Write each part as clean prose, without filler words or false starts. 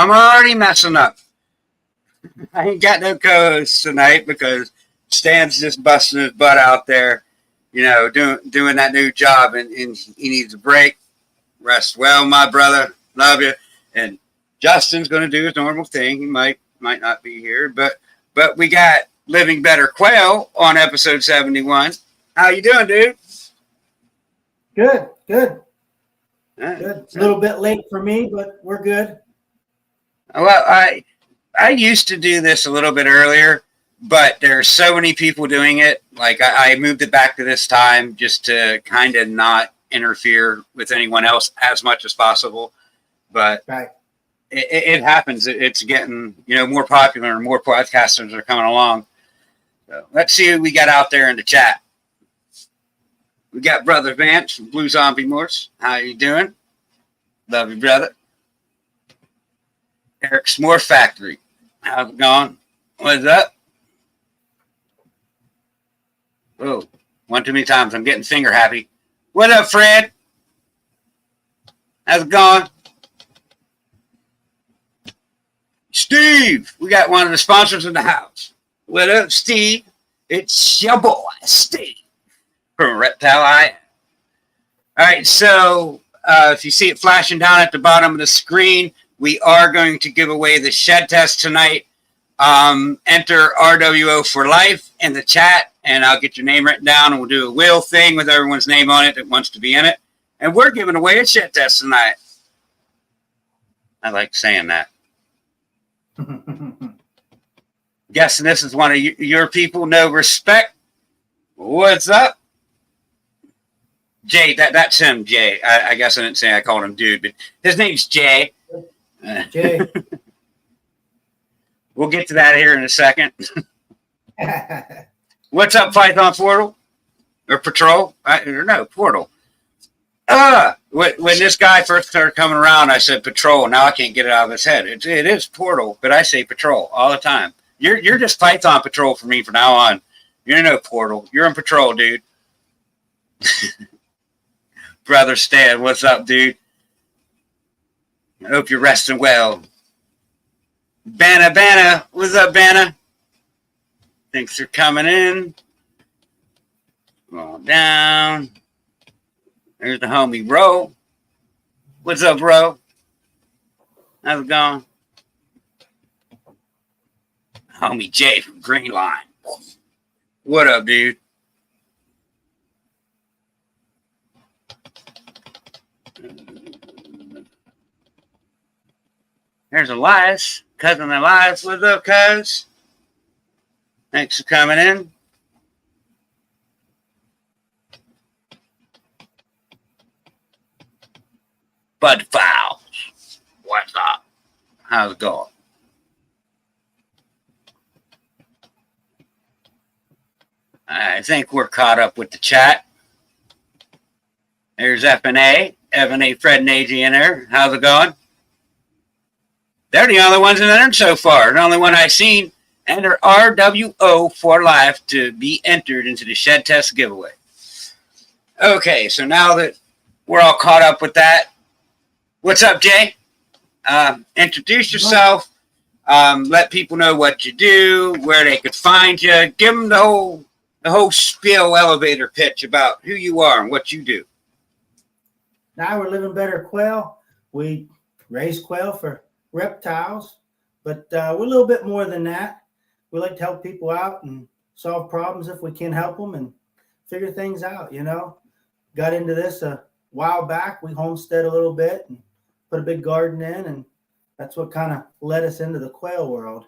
I'm already messing up. I ain't got no co-hosts tonight because Stan's just busting his butt out there, doing that new job, and he needs a break. Rest well, my brother. Love you. And Justin's going to do his normal thing. He might not be here, but we got Living Better Quail on episode 71. How you doing, dude? Good. It's a little bit late for me, but we're good. Well, I used to do this a little bit earlier, but there's so many people doing it. Like I moved it back to this time just to kind of not interfere with anyone else as much as possible. But right. It happens. It's getting more popular and more podcasters are coming along. So let's see who we got out there in the chat. We got Brother Vance from Blue Zombie Morse. How you doing? Love you, brother. Eric S'more Factory. How's it going? What's up? Oh, one too many times. I'm getting finger happy. What up, Fred? How's it going? Steve, we got one of the sponsors in the house. What up, Steve? It's your boy, Steve, from Reptiles-Kenn. All right, so if you see it flashing down at the bottom of the screen, we are going to give away the shed test tonight. Enter RWO for life in the chat, and I'll get your name written down, and we'll do a wheel thing with everyone's name on it that wants to be in it. And we're giving away a shed test tonight. I like saying that. Guessing this is one of your people. No respect. What's up? Jay, that's him, Jay. I guess I didn't say I called him dude, but his name's Jay. Jay. We'll get to that here in a second. What's up, Python Portal? Or Patrol? No, Portal. When this guy first started coming around, I said Patrol. Now I can't get it out of his head. It is Portal, but I say Patrol all the time. You're just Python Patrol for me from now on. You're no Portal. You're in Patrol, dude. Brother Stan, what's up, dude? I hope you're resting well. Banna, what's up, Banna? Thanks for coming in. Come on down. There's the homie, Ro. What's up, Ro? How's it going? Homie Jay from Green Line. What up, dude? There's Elias. Cousin Elias. What's up, cuz? Thanks for coming in. Bud Fowles. What's up? How's it going? I think we're caught up with the chat. There's F&A. F&A, Fred and AG in there. How's it going? They're the only ones that entered so far. The only one I've seen. Enter RWO for life to be entered into the shed test giveaway. Okay, so now that we're all caught up with that, what's up, Jay? Introduce yourself. Let people know what you do, where they could find you. Give them the whole spiel elevator pitch about who you are and what you do. Now we're Living Better Quail. We raise quail for reptiles, but we're a little bit more than that. We like to help people out and solve problems if we can help them and figure things out, Got into this a while back. We homestead a little bit and put a big garden in, and that's what kind of led us into the quail world,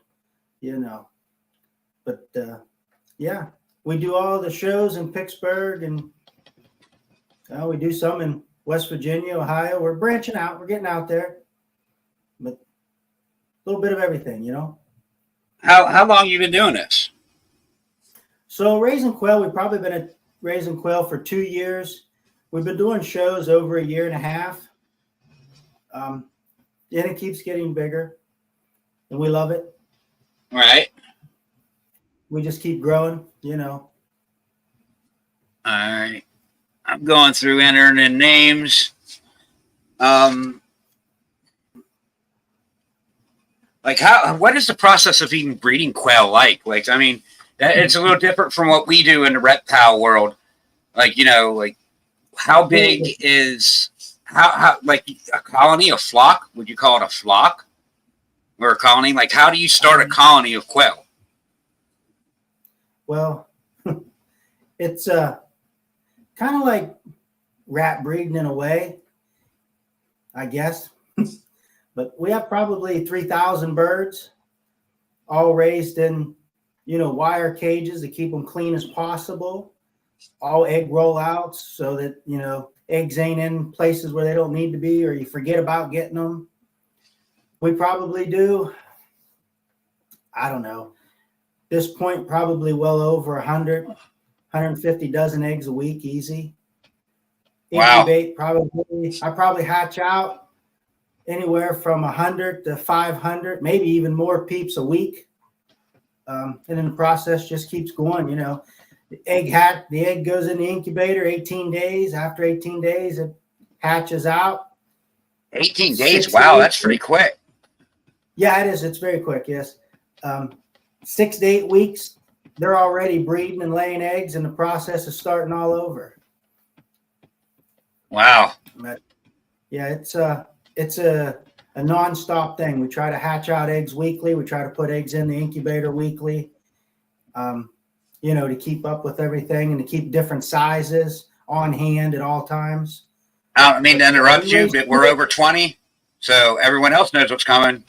But, yeah, we do all the shows in Pittsburgh, and we do some in West Virginia, Ohio. We're branching out. We're getting out there. But a little bit of everything, How long you been doing this? So raising quail, we've probably been raising quail for 2 years. We've been doing shows over a year and a half. And it keeps getting bigger, and we love it. Right. We just keep growing, All right. I'm going through entering in names. Like what is the process of even breeding quail like? Like, I mean, it's a little different from what we do in the reptile world. Like, like how big is how like a colony, a flock? Would you call it a flock or a colony? Like, how do you start a colony of quail? Well, it's kind of like rat breeding in a way, I guess. But we have probably 3,000 birds, all raised in, wire cages to keep them clean as possible. All egg rollouts so that, eggs ain't in places where they don't need to be or you forget about getting them. We probably do, I don't know, this point, probably well over 100, 150 dozen eggs a week, easy. Wow. Incubate, I probably hatch out anywhere from 100 to 500, maybe even more peeps a week. And then the process just keeps going, The egg goes in the incubator 18 days. After 18 days, it hatches out. 18 days? Wow, that's pretty quick. Yeah, it is. It's very quick, yes. 6 to 8 weeks, they're already breeding and laying eggs, and the process is starting all over. Wow. But yeah, it's a nonstop thing. We try to hatch out eggs weekly. We try to put eggs in the incubator weekly, to keep up with everything and to keep different sizes on hand at all times. I don't mean to interrupt you, but we're over 20, so everyone else knows what's coming.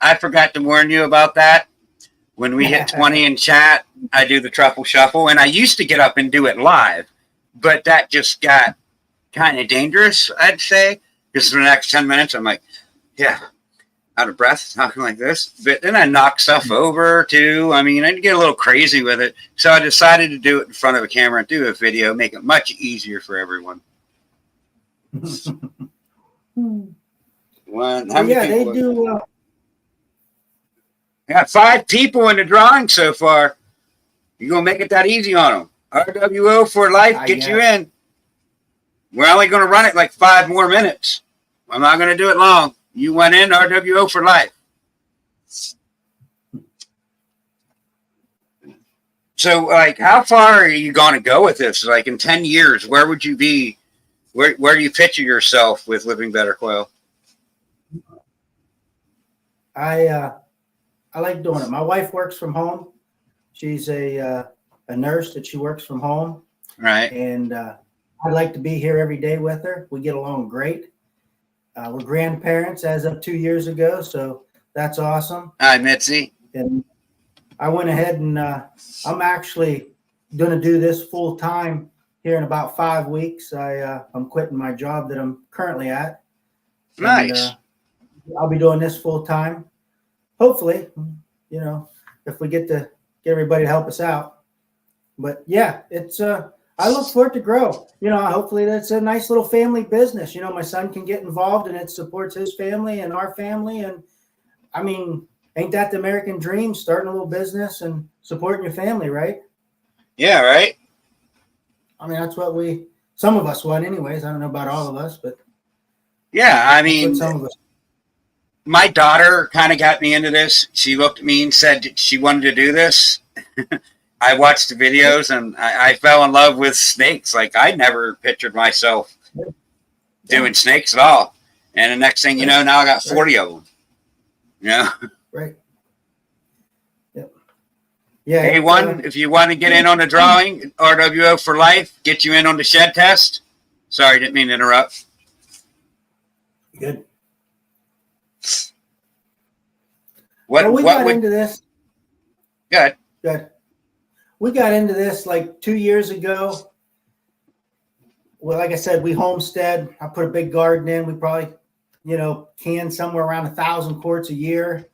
I forgot to warn you about that. When we hit 20 in chat, I do the truffle shuffle, and I used to get up and do it live, but that just got kind of dangerous, I'd say, because for the next 10 minutes, I'm like, yeah, out of breath, talking like this. But then I knock stuff over, too. I mean, I get a little crazy with it, so I decided to do it in front of a camera and do a video, make it much easier for everyone. They do... Got 5 people in the drawing so far. You're going to make it that easy on them. RWO for life, get you in. We're only going to run it like 5 more minutes. I'm not going to do it long. You went in, RWO for life. So, like, how far are you going to go with this? Like, in 10 years, where would you be? Where do you picture yourself with Living Better Quail? I like doing it. My wife works from home. She's a nurse that she works from home. Right. And I'd like to be here every day with her. We get along great. We're grandparents as of 2 years ago, so that's awesome. Hi, Mitzi. And I went ahead and I'm actually going to do this full time here in about 5 weeks. I'm quitting my job that I'm currently at. Nice. And, I'll be doing this full time. Hopefully, if we get everybody to help us out. But yeah, it's I look for it to grow. Hopefully that's a nice little family business. My son can get involved and it supports his family and our family. And I mean, ain't that the American dream? Starting a little business and supporting your family, right? Yeah, right. I mean, that's what some of us want anyways. I don't know about all of us, but yeah, I mean, some of us. My daughter kind of got me into this. She looked at me and said she wanted to do this. I watched the videos and I fell in love with snakes. Like, I never pictured myself doing snakes at all. And the next thing you know, now I got 40 of them. Right. Yep. Yeah. Hey, if you want to get in on the drawing, RWO for life, get you in on the shed test. Sorry, didn't mean to interrupt. Good. We got into this. Good. We got into this like 2 years ago. Well, like I said, we homestead. I put a big garden in. We probably, can somewhere around 1,000 quarts a year.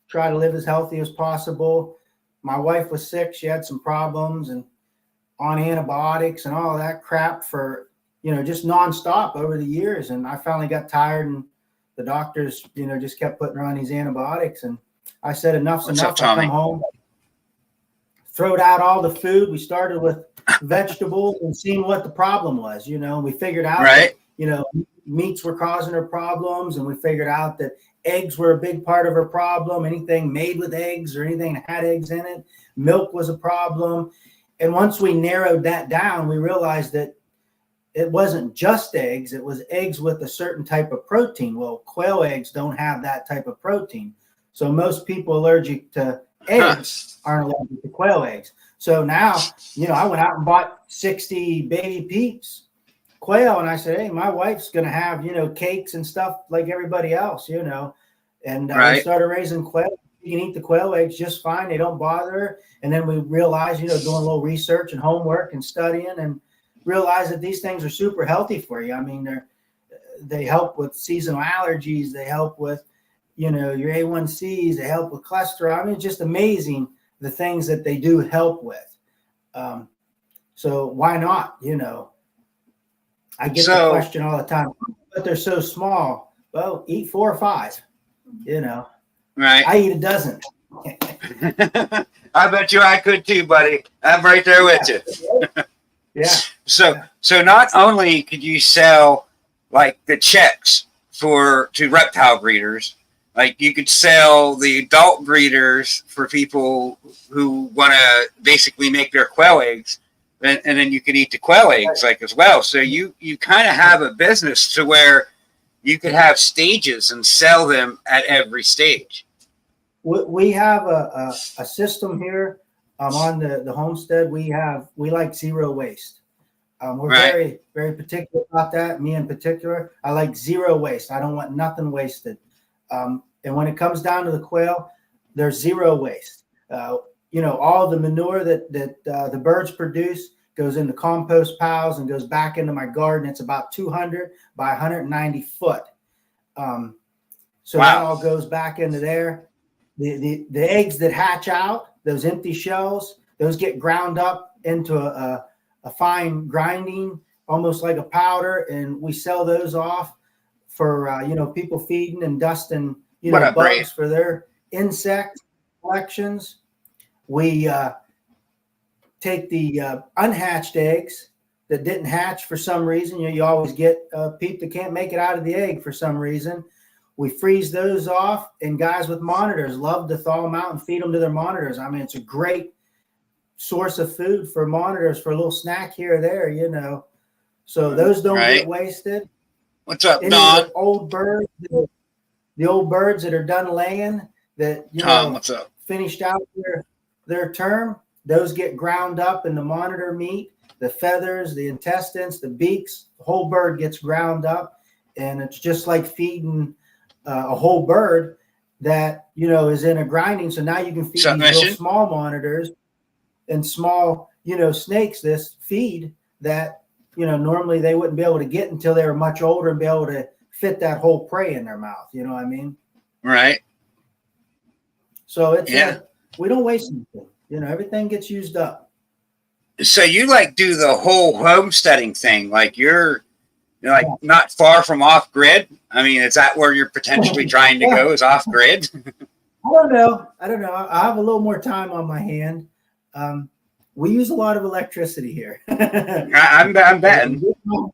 Try to live as healthy as possible. My wife was sick. She had some problems and on antibiotics and all of that crap for, just nonstop over the years. And I finally got tired and the doctors, just kept putting her on these antibiotics. And I said, enough's What's enough. up, Tommy? I come home, throwed out all the food. We started with vegetables and seeing what the problem was, you know, and we figured out Right. that, you know, meats were causing her problems, and we figured out that eggs were a big part of her problem. Anything made with eggs or anything that had eggs in it, milk was a problem. And once we narrowed that down, we realized that it wasn't just eggs, it was eggs with a certain type of protein. Well, quail eggs don't have that type of protein. So most people allergic to eggs aren't allergic to quail eggs. So now, you know, I went out and bought 60 baby peeps quail, and I said, hey, my wife's going to have, you know, cakes and stuff like everybody else, you know. And we started raising quail. You can eat the quail eggs just fine. They don't bother her. And then we realized, you know, doing a little research and homework and studying, and realize that these things are super healthy for you. I mean, they help with seasonal allergies. They help with, you know, your A1Cs. They help with cholesterol. I mean, it's just amazing the things that they do help with. So why not? You know, I get the question all the time, but they're so small. Well, eat 4 or 5, you know. Right. I eat a dozen. I bet you I could too, buddy. I'm right there with you. Yeah. So not only could you sell like the checks to reptile breeders, like you could sell the adult breeders for people who want to basically make their quail eggs, and then you could eat the quail eggs like as well. So you kind of have a business to where you could have stages and sell them at every stage. We have a system here on the homestead. We like zero waste. We're very, very particular about that. Me in particular, I like zero waste. I don't want nothing wasted. And when it comes down to the quail, there's zero waste. You know, all the manure that the birds produce goes into compost piles and goes back into my garden. It's about 200 by 190 foot. So that all goes back into there. The eggs that hatch out, those empty shells, those get ground up into a fine grinding, almost like a powder, and we sell those off for you know, people feeding and dusting, you know, bugs for their insect collections. We take the unhatched eggs that didn't hatch for some reason. You always get a peep that can't make it out of the egg for some reason. We freeze those off, and guys with monitors love to thaw them out and feed them to their monitors. I mean, it's a great source of food for monitors for a little snack here or there, you know. So those don't get wasted. What's up, Don? Old birds, the old birds that are done laying, that, you know, what's up? Finished out their term, those get ground up in the monitor meat. The feathers, the intestines, the beaks, the whole bird gets ground up, and it's just like feeding a whole bird that, you know, is in a grinding. So now you can feed these real small monitors and small, you know, snakes this feed that, you know, normally they wouldn't be able to get until they were much older and be able to fit that whole prey in their mouth. You know what I mean? Right. So it's we don't waste anything. You know, everything gets used up. So you like do the whole homesteading thing, like you're like not far from off grid. I mean, is that where you're potentially trying to go? Is off grid? I don't know. I have a little more time on my hand. We use a lot of electricity here. I'm betting.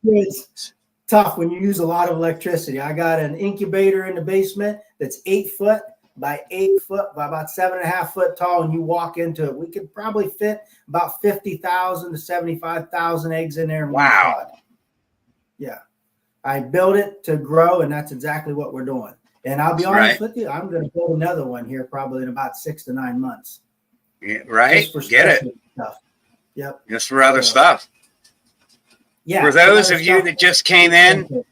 It's tough when you use a lot of electricity. I got an incubator in the basement that's 8 foot by 8 foot by about 7.5 foot tall, and you walk into it. We could probably fit about 50,000 to 75,000 eggs in there. Wow. Yeah. I built it to grow, and that's exactly what we're doing. And I'll be honest with you, I'm going to build another one here probably in about 6 to 9 months. Yeah, right. Get it. Stuff. Yep. Just for other stuff. Yeah. For those of you that just came in,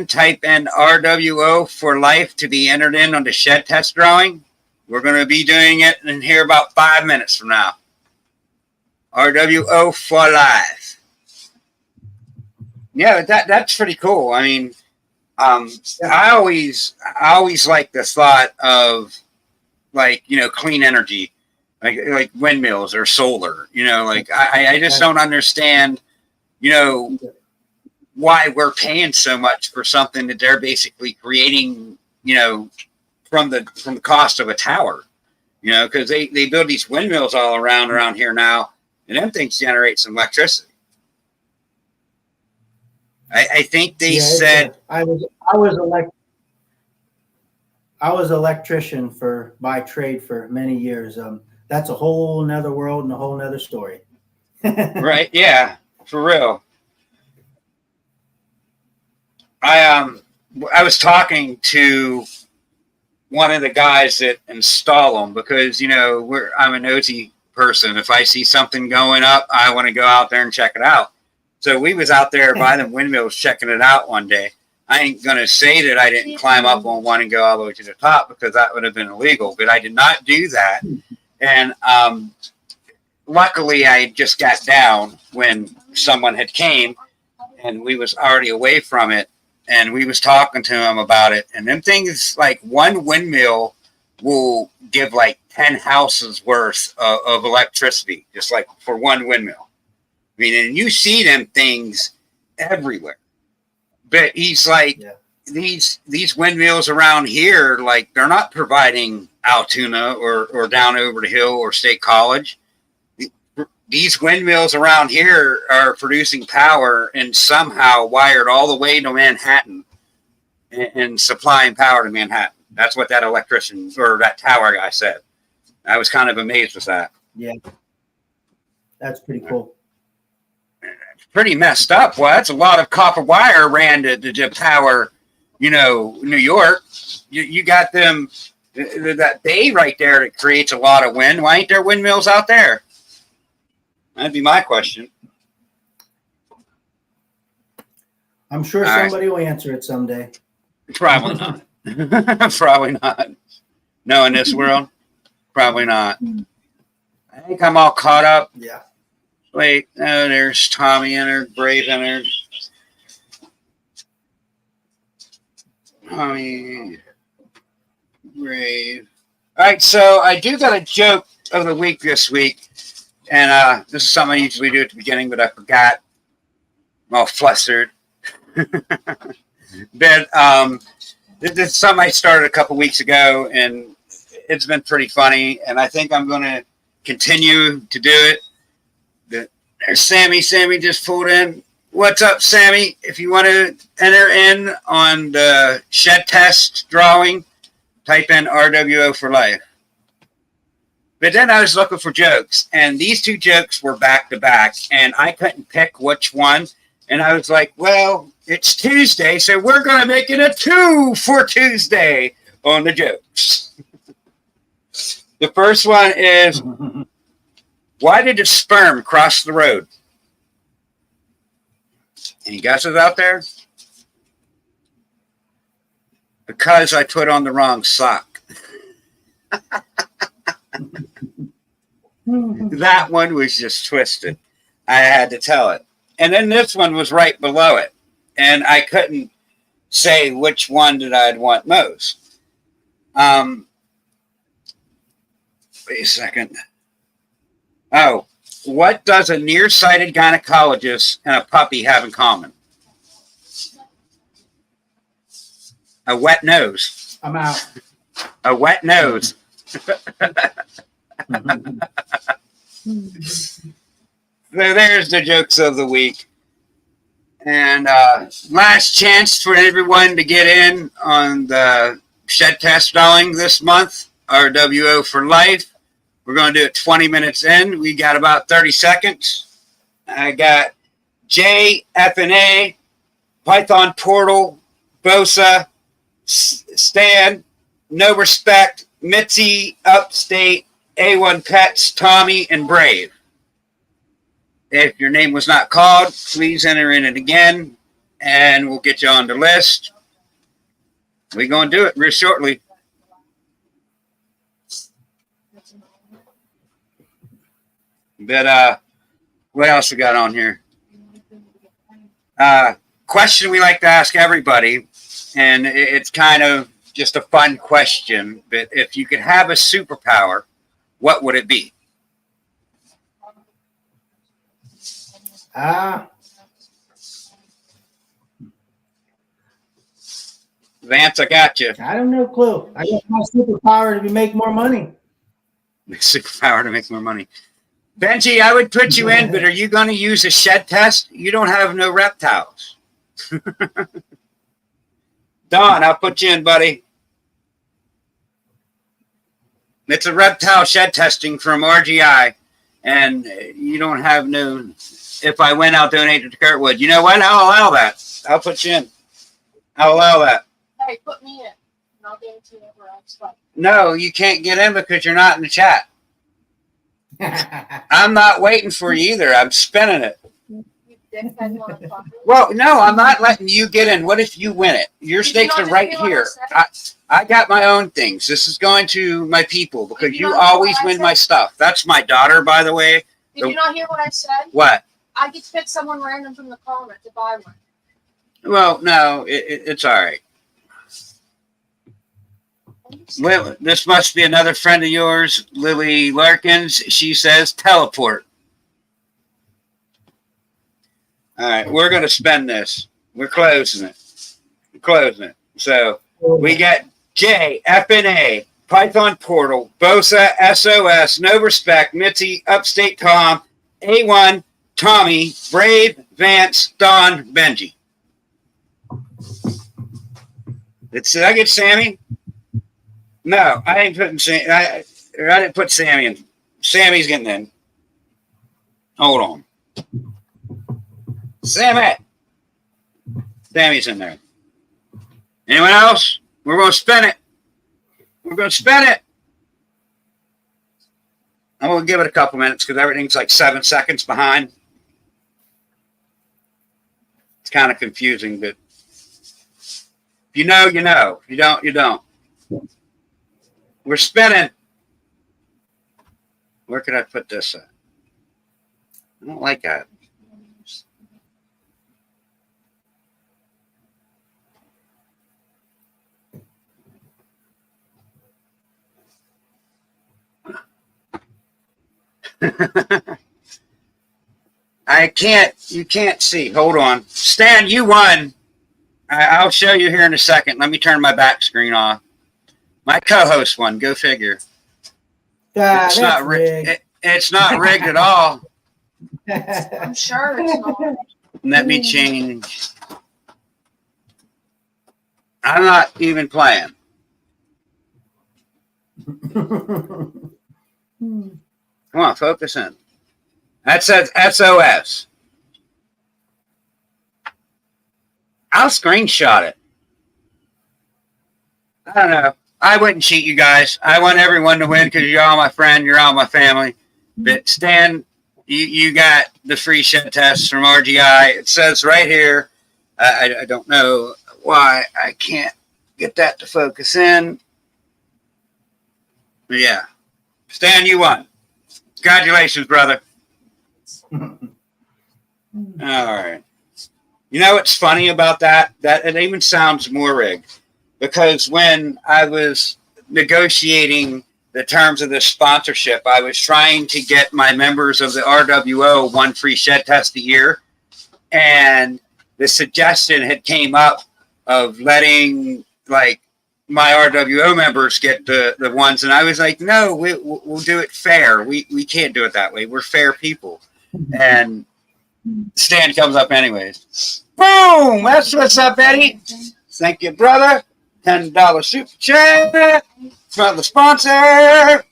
type in RWO for life to be entered in on the shed test drawing. We're going to be doing it in here about 5 minutes from now. RWO for life. Yeah, that's pretty cool. I mean, I always like the thought of, like, you know, clean energy, like windmills or solar. You know, like I just don't understand, you know, why we're paying so much for something that they're basically creating, you know, from the cost of a tower, you know, because they build these windmills all around here now, and them things generate some electricity. I think they said I was electrician by trade for many years. That's a whole nother world and a whole nother story. right, yeah, for real. I was talking to one of the guys that install them because, you know, I'm a nosy person. If I see something going up, I want to go out there and check it out. So we was out there by the windmills checking it out one day. I ain't going to say that I didn't climb up on one and go all the way to the top because that would have been illegal, but I did not do that. And luckily I just got down when someone had came and we was already away from it. And we was talking to him about it. And them things, like one windmill will give like 10 houses worth of electricity, just like for one windmill. I mean, and you see them things everywhere. But he's like, these windmills around here, like they're not providing Altoona or down over the hill or State College. These windmills around here are producing power and somehow wired all the way to Manhattan and supplying power to Manhattan. That's what that electrician or that tower guy said. I was kind of amazed with that. Yeah. That's pretty cool. It's pretty messed up. Well, that's a lot of copper wire ran to power, you know, New York. You got them, that bay right there that creates a lot of wind. Why ain't there windmills out there? That'd be my question. I'm sure somebody will answer it someday. Probably not. Probably not. No, in this world, probably not. I think I'm all caught up. Yeah. Wait, oh, there's Tommy entered, Brave entered. Tommy, Brave. All right, so I do got a joke of the week this week. And this is something I usually do at the beginning, but I forgot. I'm all flustered. But this is something I started a couple weeks ago, and it's been pretty funny. And I think I'm going to continue to do it. There's Sammy. Sammy just pulled in. What's up, Sammy? If you want to enter in on the shed test drawing, type in RWO for life. But then I was looking for jokes, and these two jokes were back to back, and I couldn't pick which one. And I was like, well, it's Tuesday, so we're going to make it a 2 for Tuesday on the jokes. The first one is, why did a sperm cross the road? Any guesses out there? Because I put on the wrong sock. That one was just twisted. I had to tell it. And then this one was right below it. And I couldn't say which one that I'd want most. Wait a second. Oh, what does a nearsighted gynecologist and a puppy have in common? A wet nose. I'm out. A wet nose. So there's the jokes of the week. And last chance for everyone to get in on the shed test drawing this month, RWO for life. We're going to do it 20 minutes in. We got about 30 seconds. I got J, F&A, Python Portal, Bosa, Stan, No Respect, Mitzi, Upstate, A1 Pets, Tommy, and Brave. If your name was not called, please enter in it again, and we'll get you on the list. We're going to do it real shortly. But what else we got on here? Question we like to ask everybody, and it's kind of just a fun question, but if you could have a superpower, what would it be? Vance, I got you. I don't know, clue. I got my superpower to make more money. Superpower to make more money. Benji, I would put you in, but are you going to use a shed test? You don't have no reptiles. Don, I'll put you in, buddy. It's a reptile shed testing from RGI, and you don't have no. If I win, I'll donate it to Kurtwood. You know what? I'll allow that. I'll put you in. I'll allow that. Hey, put me in, and I'll guarantee whenever I spike. No, you can't get in because you're not in the chat. I'm not waiting for you either. I'm spinning it. You dickhead motherfucker. Well, no, I'm not letting you get in. What if you win it? Your stakes are right here. I got my own things. This is going to my people because you always win my stuff. That's my daughter, by the way. Did you not hear what I said? What? I get to pick someone random from the comment to buy one. Well, no, it's all right. Well, this must be another friend of yours, Lily Larkins. She says teleport. All right, we're going to spend this. We're closing it. We're closing it. So we got J, FNA, Python Portal, Bosa, SOS, No Respect, Mitzi, Upstate Tom, A1, Tommy, Brave, Vance, Don, Benji. Did I get Sammy? No, I ain't putting Sammy. I didn't put Sammy in. Sammy's getting in. Hold on. Sammy. Sammy's in there. Anyone else? We're going to spin it. We're going to spin it. I'm going to give it a couple minutes because everything's like 7 seconds behind. It's kind of confusing, but if you know, you know. If you don't, you don't. We're spinning. Where could I put this at? I don't like that. You can't see. Hold on. Stan, you won. I'll show you here in a second. Let me turn my back screen off. My co-host won. Go figure. It's not rigged. It's not rigged at all. I'm sure it's not. Let me change. I'm not even playing. Come on, focus in. That says SOS. I'll screenshot it. I don't know. I wouldn't cheat you guys. I want everyone to win because you're all my friend. You're all my family. But Stan, you got the free shed tests from RGI. It says right here. I don't know why I can't get that to focus in. But yeah. Stan, you won. Congratulations, brother. All right. You know what's funny about that? That it even sounds more rigged. Because when I was negotiating the terms of this sponsorship, I was trying to get my members of the RWO one free shed test a year. And the suggestion had came up of letting like my RWO members get the ones. And I was like, no, we'll do it fair. We can't do it that way. We're fair people. And Stan comes up anyways. Boom! That's what's up, Eddie. Thank you, brother. $10 super chat from the sponsor. And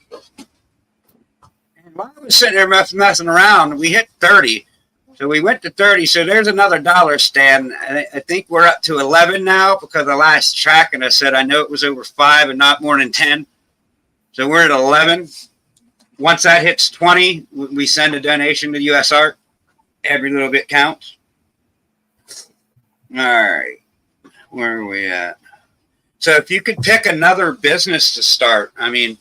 while I was sitting there messing around, we hit 30. So we went to 30. So there's another dollar, Stan. I think we're up to 11 now because the last track, and I said I know it was over 5 and not more than 10. So we're at 11. Once that hits 20, we send a donation to US Art. Every little bit counts. All right. Where are we at? So if you could pick another business to start, I mean,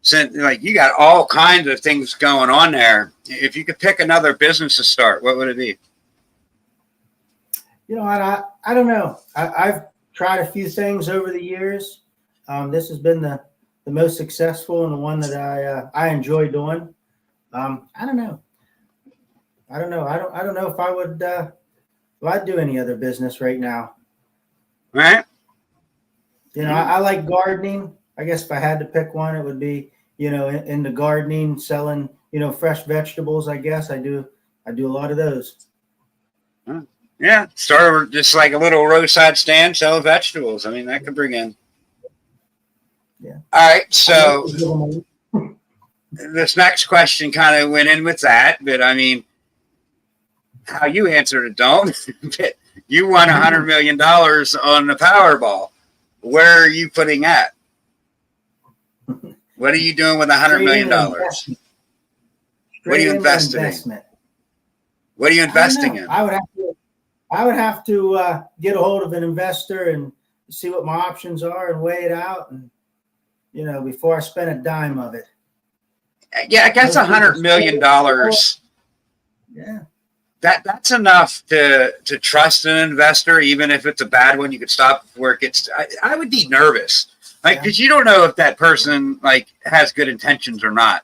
since like you got all kinds of things going on there. If you could pick another business to start, what would it be? You know what? I don't know. I've tried a few things over the years. This has been the most successful and the one that I enjoy doing. I don't know. I don't know if I would if I'd do any other business right now. Right? You know, I like gardening. I guess if I had to pick one, it would be, you know, in the gardening, selling, you know, fresh vegetables. I guess I do a lot of those. Yeah, start just like a little roadside stand, sell vegetables. I mean, that could bring in. Yeah. All right, so this next question kind of went in with that, but I mean, how you answered it, don't. You won $100 million on the Powerball. Where are you putting that? What are you doing with $100 million? What are you investing in? What are you investing in? I would have to get a hold of an investor and see what my options are and weigh it out, and you know, before I spend a dime of it. Yeah, I guess $100 million. Yeah, that's enough to trust an investor, even if it's a bad one. You could stop before it gets. I would be nervous, like, because you don't know if that person like has good intentions or not.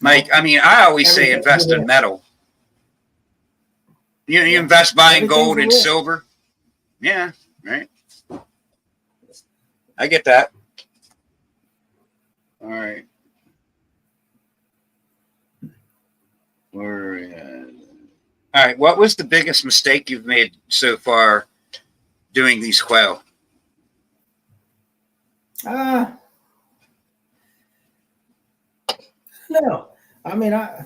Like, I mean, I always say invest in metal. You invest buying gold and silver. Yeah, right. I get that. All right. All right. What was the biggest mistake you've made so far doing these quail? No. I mean, I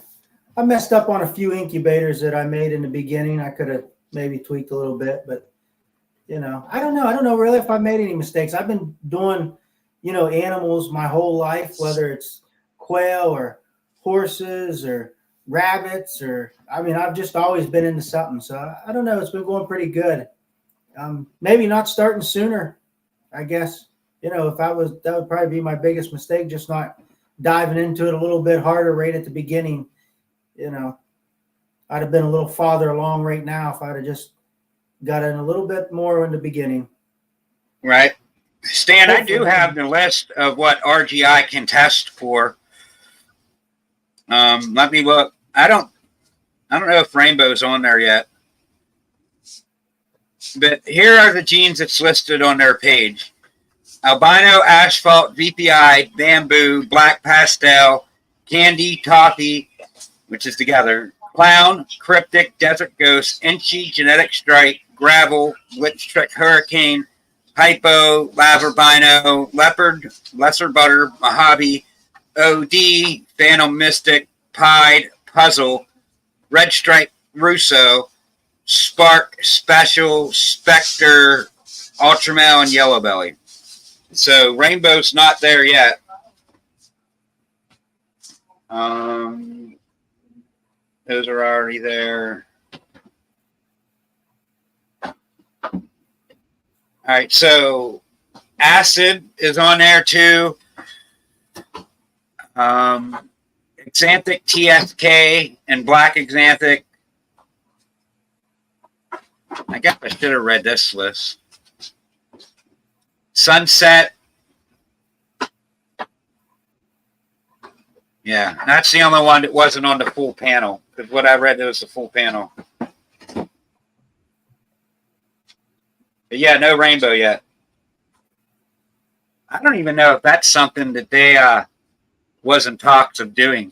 messed up on a few incubators that I made in the beginning. I could have maybe tweaked a little bit, but you know, I don't know. I don't know really if I made any mistakes. I've been doing, you know, animals my whole life, whether it's quail or horses or rabbits, or I mean, I've just always been into something. So I don't know. It's been going pretty good. Maybe not starting sooner, I guess. You know, if that would probably be my biggest mistake, just not diving into it a little bit harder right at the beginning. You know, I'd have been a little farther along right now if I'd have just got in a little bit more in the beginning. Right. Stan, I do have the list of what RGI can test for. Let me look. I don't know if Rainbow's on there yet. But here are the genes that's listed on their page. Albino, asphalt, VPI, bamboo, black pastel, candy, toffee, which is together, clown, cryptic, desert ghost, inchy, genetic strike, gravel, blitz trick, hurricane, hypo, laverbino, leopard, lesser butter, mojave, OD, phantom mystic, pied, puzzle, red stripe, Russo, spark, special, specter, ultramale, and yellow belly. So Rainbow's not there yet. Those are already there. All right, so acid is on there too. Xanthic TSK and black Xanthic. I guess I should have read this list. Sunset. Yeah, that's the only one that wasn't on the full panel. Because what I read, there was the full panel. But yeah, no Rainbow yet. I don't even know if that's something that they was in talks of doing.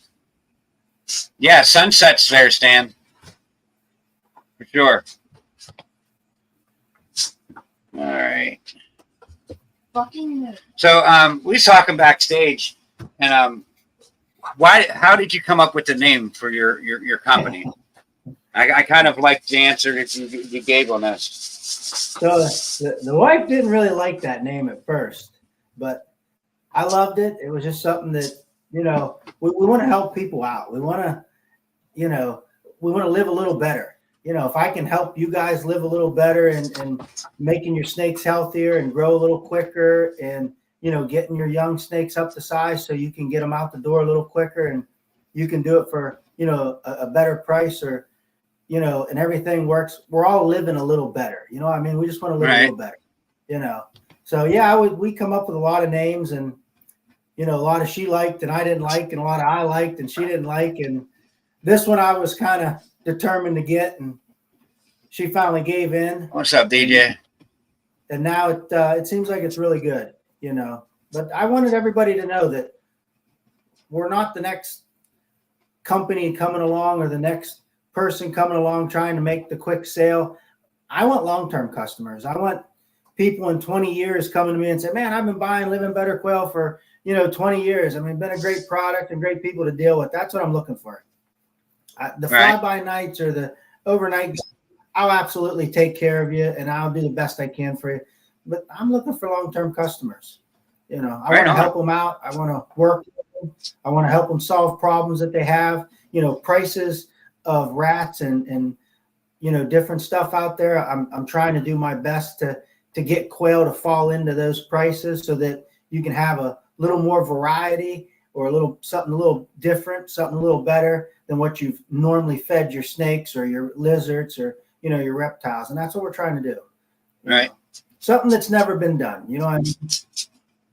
Yeah, Sunset's there, Stan. For sure. All right. So we was talking backstage, and how did you come up with the name for your company? I kind of like the answer that you gave on this. So the wife didn't really like that name at first, but I loved it. It was just something that, you know, we want to help people out. We want to, you know, we want to live a little better. You know, if I can help you guys live a little better and making your snakes healthier and grow a little quicker, and, you know, getting your young snakes up to size so you can get them out the door a little quicker, and you can do it for, you know, a better price, or, you know, and everything works. We're all living a little better. You know what I mean? We just want to live a little better, you know? So yeah, we come up with a lot of names, and, you know, a lot of she liked and I didn't like, and a lot of I liked and she didn't like. And this one I was kind of determined to get, and she finally gave in. What's up, DJ? And now it seems like it's really good, you know. But I wanted everybody to know that we're not the next company coming along or the next person coming along trying to make the quick sale. I want long-term customers. I want people in 20 years coming to me and say, man, I've been buying Living Better Quail for, 20 years. I mean, been a great product and great people to deal with. That's what I'm looking for. The fly-by-nights or the overnight, I'll absolutely take care of you and I'll do the best I can for you. But I'm looking for long-term customers. I want to help them out. I want to work with them. I want to help them solve problems that they have. Prices of rats and different stuff out there. I'm trying to do my best to get quail to fall into those prices so that you can have a little more variety or something a little different, something a little better than what you've normally fed your snakes or your lizards or your reptiles. And that's what we're trying to do. Right. Something that's never been done.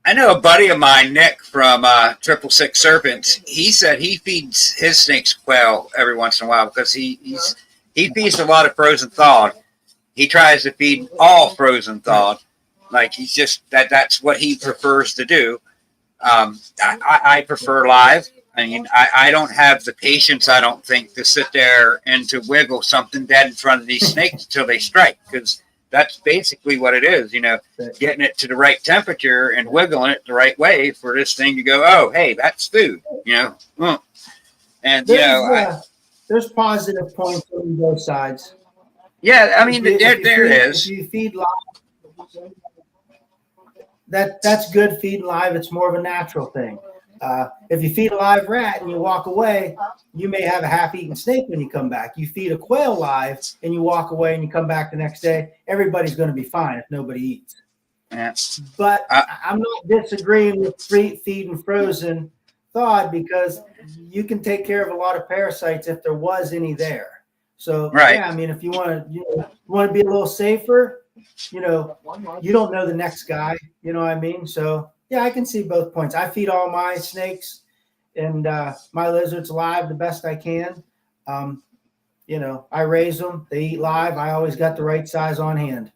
I know a buddy of mine, Nick from 666 Serpents. He said he feeds his snakes quail every once in a while because he feeds a lot of frozen thawed. He tries to feed all frozen thawed. Like he's just that's what he prefers to do. I prefer live. I mean, I don't have the patience, I don't think, to sit there and to wiggle something dead in front of these snakes until they strike, because that's basically what it is, getting it to the right temperature and wiggling it the right way for this thing to go, oh, hey, that's food, And, there's positive points on both sides. Yeah, I mean, there is. If you feed live, that's good feeding live. It's more of a natural thing. If you feed a live rat and you walk away, you may have a half-eaten snake when you come back. You feed a quail live and you walk away and you come back the next day, everybody's going to be fine if nobody eats. Yeah. But I'm not disagreeing with feeding frozen thawed, because you can take care of a lot of parasites if there was any there. So, yeah, I mean, if you want to be a little safer, you don't know the next guy, you know what I mean? So, yeah, I can see both points. I feed all my snakes and my lizards live the best I can. I raise them. They eat live. I always got the right size on hand.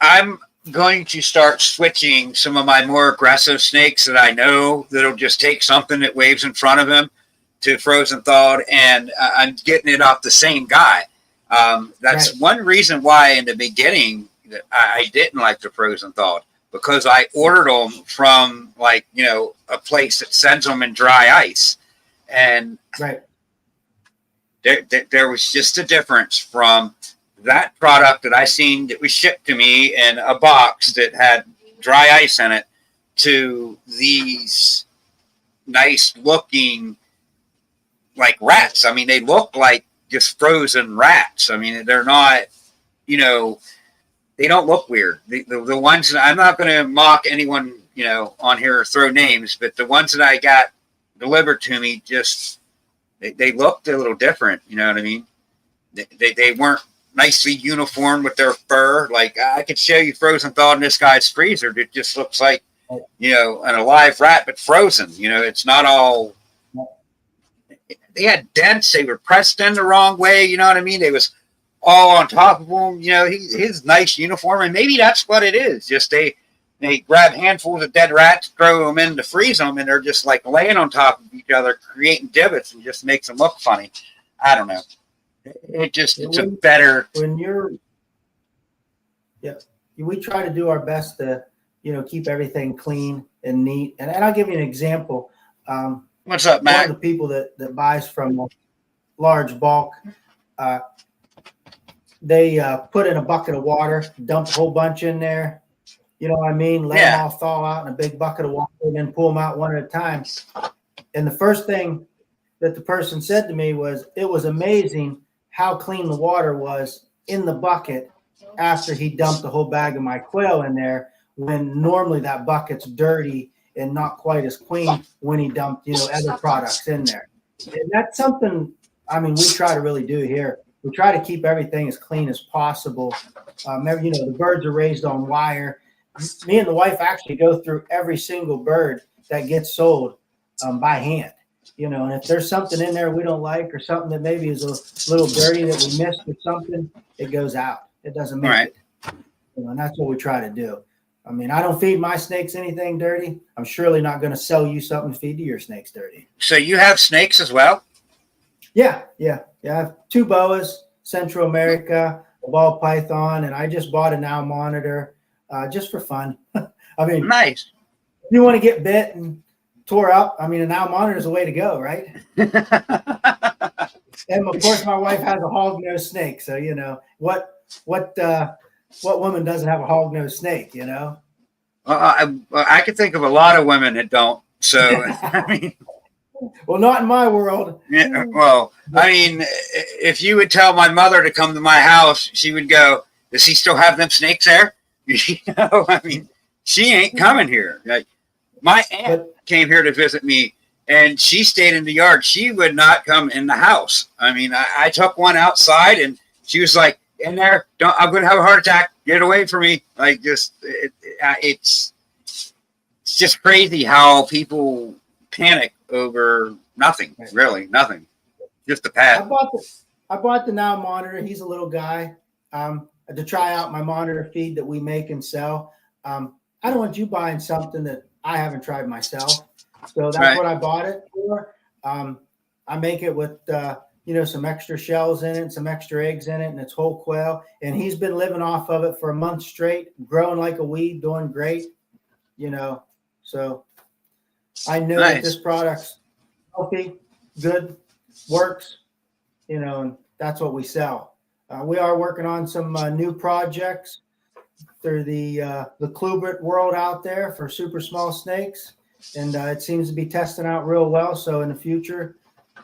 I'm going to start switching some of my more aggressive snakes that I know that'll just take something that waves in front of him to frozen thawed, and I'm getting it off the same guy. That's one reason why in the beginning that I didn't like the frozen thawed, because I ordered them from a place that sends them in dry ice. And there was just a difference from that product that I seen that was shipped to me in a box that had dry ice in it to these nice looking rats. I mean, they look like just frozen rats. I mean, they're not, they don't look weird. The ones that I'm not going to mock anyone, on here or throw names, but the ones that I got delivered to me, just, they looked a little different. You know what I mean? They weren't nicely uniform with their fur. Like I could show you frozen thawed in this guy's freezer. It just looks like, an alive rat, but frozen, it's not all, they had dents. They were pressed in the wrong way. You know what I mean? They was all on top of him. His nice uniform, and maybe that's what it is. Just they grab handfuls of dead rats, throw them in to freeze them, and they're just laying on top of each other, creating divots, and just makes them look funny. I don't know. It's a better. We try to do our best to, keep everything clean and neat. And I'll give you an example. What's up, Matt? One of the people that buys from large bulk, they put in a bucket of water, dump a whole bunch in there. You know what I mean? Let them all thaw out in a big bucket of water and then pull them out one at a time. And the first thing that the person said to me was, it was amazing how clean the water was in the bucket after he dumped the whole bag of my quail in there, when normally that bucket's dirty and not quite as clean when he dumped, other products in there. And that's something, we try to really do here. We try to keep everything as clean as possible. The birds are raised on wire. Me and the wife actually go through every single bird that gets sold by hand. And if there's something in there we don't like, or something that maybe is a little dirty that we missed or something, it goes out. It doesn't make it. And that's what we try to do. I mean, I don't feed my snakes anything dirty. I'm surely not going to sell you something to feed to your snakes dirty. So you have snakes as well? Yeah. I have 2 boas, Central America, a ball python, and I just bought a now monitor just for fun. I mean, Nice. if you want to get bit and tore up, I mean, a now monitor is the way to go, right? And of course, my wife has a hog-nosed snake, so you know what woman doesn't have a hog-nosed snake, you know? I could think of a lot of women that don't. So, I mean, Well, not in my world. yeah, well, I mean, if you would tell my mother to come to my house, she would go, does he still have them snakes there? You know, I mean, she ain't coming here. Like, my aunt came here to visit me, and she stayed in the yard. She would not come in the house. I mean, I took one outside, and she was like, in there, I'm going to have a heart attack. Get it away from me. Like, it's just crazy how people panic over nothing, really, nothing. Just a pad. I bought the now monitor. He's a little guy to try out my monitor feed that we make and sell. I don't want you buying something that I haven't tried myself. So that's what I bought it for. I make it with some extra shells in it, some extra eggs in it, and it's whole quail. And he's been living off of it for a month straight, growing like a weed, doing great. So I know that this product's healthy, good, works, and that's what we sell. We are working on some new projects through the Klubrit world out there for super small snakes, and it seems to be testing out real well. So in the future,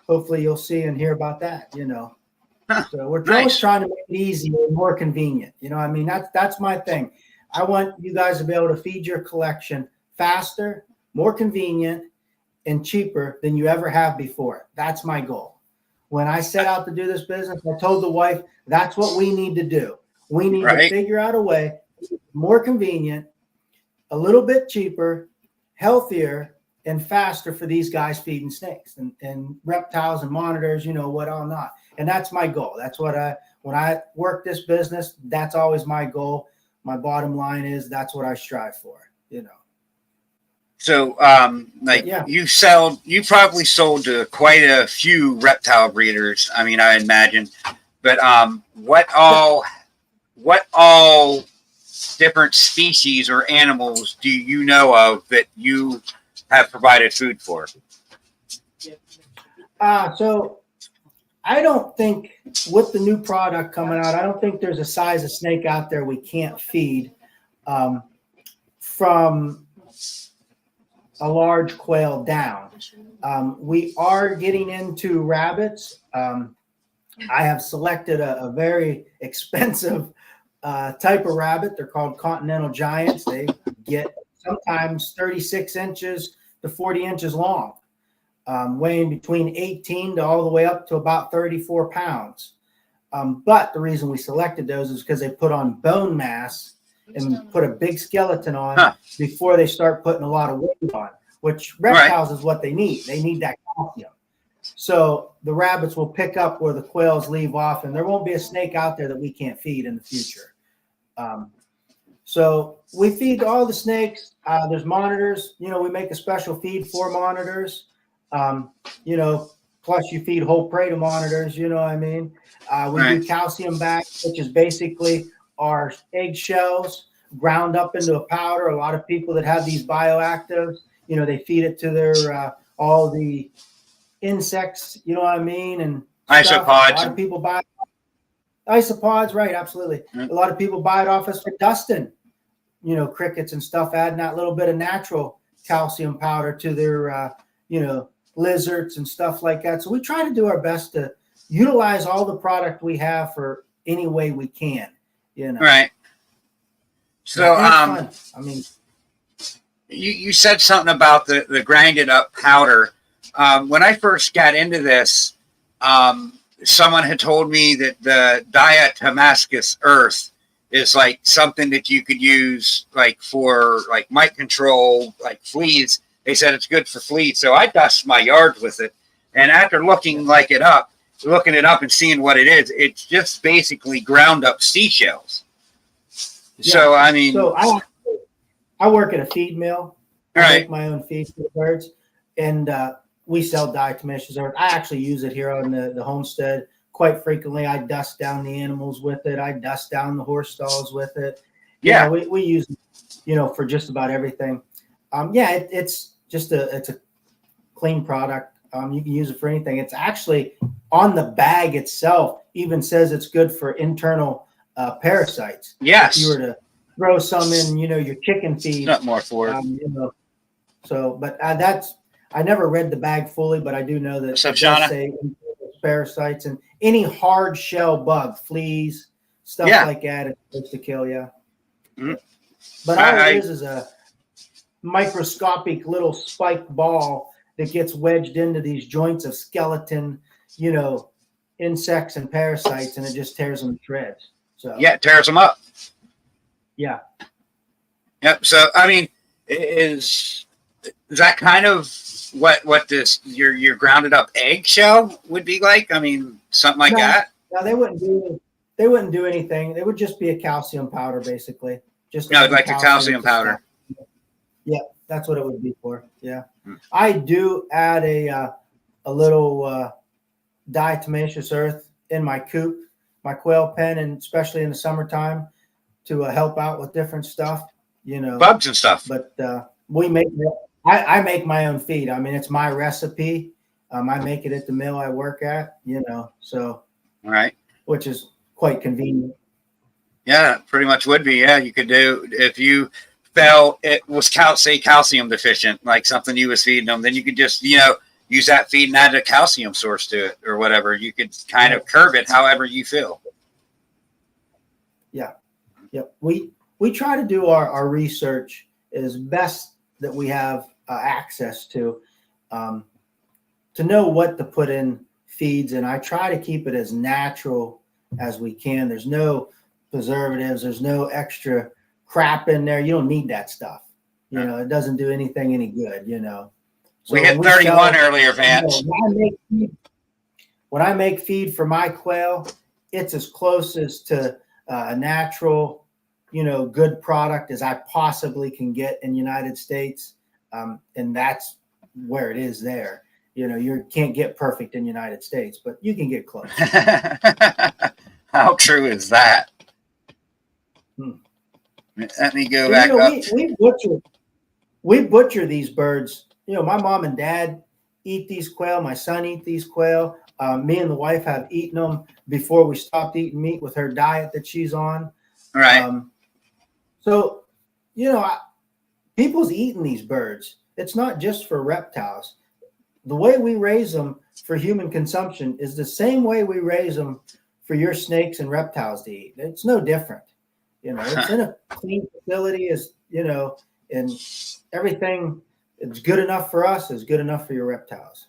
hopefully you'll see and hear about that. So we're always trying to make it easy and more convenient. I mean, that's my thing. I want you guys to be able to feed your collection faster, more convenient, and cheaper than you ever have before. That's my goal. When I set out to do this business, I told the wife, that's what we need to do. We need to figure out a way more convenient, a little bit cheaper, healthier, and faster for these guys feeding snakes and reptiles and monitors, what all not. And that's my goal. That's what when I work this business, that's always my goal. My bottom line is that's what I strive for, So, you probably sold to quite a few reptile breeders. I mean, I imagine, but what all different species or animals do you know of that you have provided food for? So I don't think with the new product coming out, I don't think there's a size of snake out there we can't feed from a large quail down. We are getting into rabbits. I have selected a very expensive type of rabbit. They're called continental giants. They get sometimes 36 inches to 40 inches long, weighing between 18 to all the way up to about 34 pounds. But the reason we selected those is because they put on bone mass and put a big skeleton on before they start putting a lot of weight on, which reptiles is what they need. They need that calcium. So the rabbits will pick up where the quails leave off, and there won't be a snake out there that we can't feed in the future. So we feed all the snakes. There's monitors. We make a special feed for monitors. Plus you feed whole prey to monitors. You know what I mean? We do calcium bags, which is basically our eggshells ground up into a powder. A lot of people that have these bioactives, they feed it to their all the insects. You know what I mean? And isopods. A lot of people buy isopods, right? Absolutely. A lot of people buy it off us for dusting, crickets and stuff, adding that little bit of natural calcium powder to their, lizards and stuff like that. So we try to do our best to utilize all the product we have for any way we can, Right. So, I mean, you said something about the grinded up powder. When I first got into this, someone had told me that the diatomaceous earth is like something that you could use like for like mite control, like fleas. They said it's good for fleas. So I dust my yard with it. And after looking it up and seeing what it is, it's just basically ground up seashells. So I mean, So I work at a feed mill. I right. make my own feed for the birds, and we sell diatomaceous earth. I actually use it here on the homestead quite frequently. I dust down the animals with it. I dust down the horse stalls with it. Yeah. We use it, for just about everything. It's a clean product. You can use it for anything. It's actually on the bag itself even says it's good for internal parasites. Yes. If you were to throw some in, your chicken feed. Not more for it. But I never read the bag fully, but I do know that So, it Shauna? does say parasites and any hard shell bug, fleas, stuff like that. It's supposed to kill you. Mm-hmm. But all it is a microscopic little spiked ball that gets wedged into these joints of skeleton, insects and parasites, and it just tears them to shreds. So yeah, it tears them up. Yeah. Yep. So I mean, is that kind of what this your grounded up eggshell would be like? I mean, something like that. No, they wouldn't do anything. It would just be a calcium powder, basically. Just like a calcium powder. Yeah, that's what it would be for. Yeah. I do add a little diatomaceous earth in my coop, my quail pen, and especially in the summertime to help out with different stuff, bugs and stuff. But we make I make my own feed. I mean, it's my recipe. I make it at the mill I work at, so right, which is quite convenient. Yeah, pretty much would be. Yeah, you could do if you felt it was calcium deficient, like something you was feeding them, then you could just use that feed and add a calcium source to it or whatever. You could kind of curve it however you feel. Yeah. Yep. We try to do our research as best that we have access to know what to put in feeds, and I try to keep it as natural as we can. There's no preservatives. There's no extra crap in there. You don't need that stuff. It doesn't do anything any good. So we hit 31 earlier, Vance. When I make feed for my quail, it's as close as to a natural, good product as I possibly can get in the United States. And that's where it is there. You can't get perfect in the United States, but you can get close. How true is that? Let me go back up. We butcher these birds. My mom and dad eat these quail. My son eat these quail. Me and the wife have eaten them before we stopped eating meat with her diet that she's on. Right. So, people's eating these birds. It's not just for reptiles. The way we raise them for human consumption is the same way we raise them for your snakes and reptiles to eat. It's no different. It's in a clean facility, and everything it's good enough for us is good enough for your reptiles.